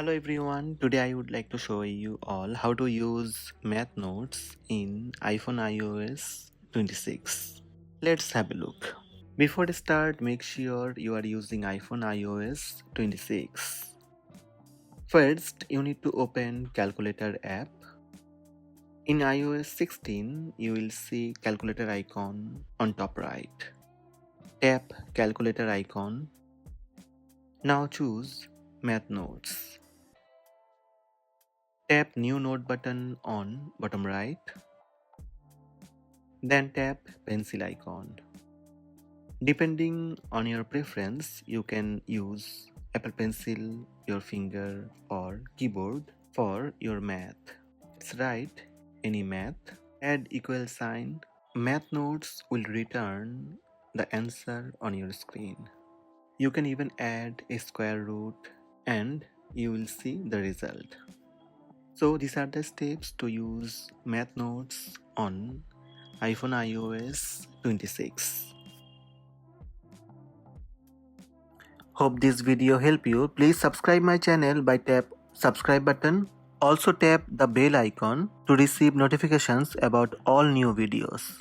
Hello everyone, today I would like to show you all how to use math notes in iPhone iOS 26. Let's have a look. Before we start, make sure you are using iPhone iOS 26. First, you need to open Calculator app. In iOS 16, you will see calculator icon on top right. Tap calculator icon. Now choose math notes. Tap New Note button on bottom right. Then tap pencil icon. Depending on your preference, you can use Apple Pencil, your finger or keyboard for your math. Let's write any math. Add equal sign. Math notes will return the answer on your screen. You can even add a square root and you will see the result. So these are the steps to use math notes on iPhone iOS 26. Hope this video help you. Please subscribe my channel by tap subscribe button. Also tap the bell icon to receive notifications about all new videos.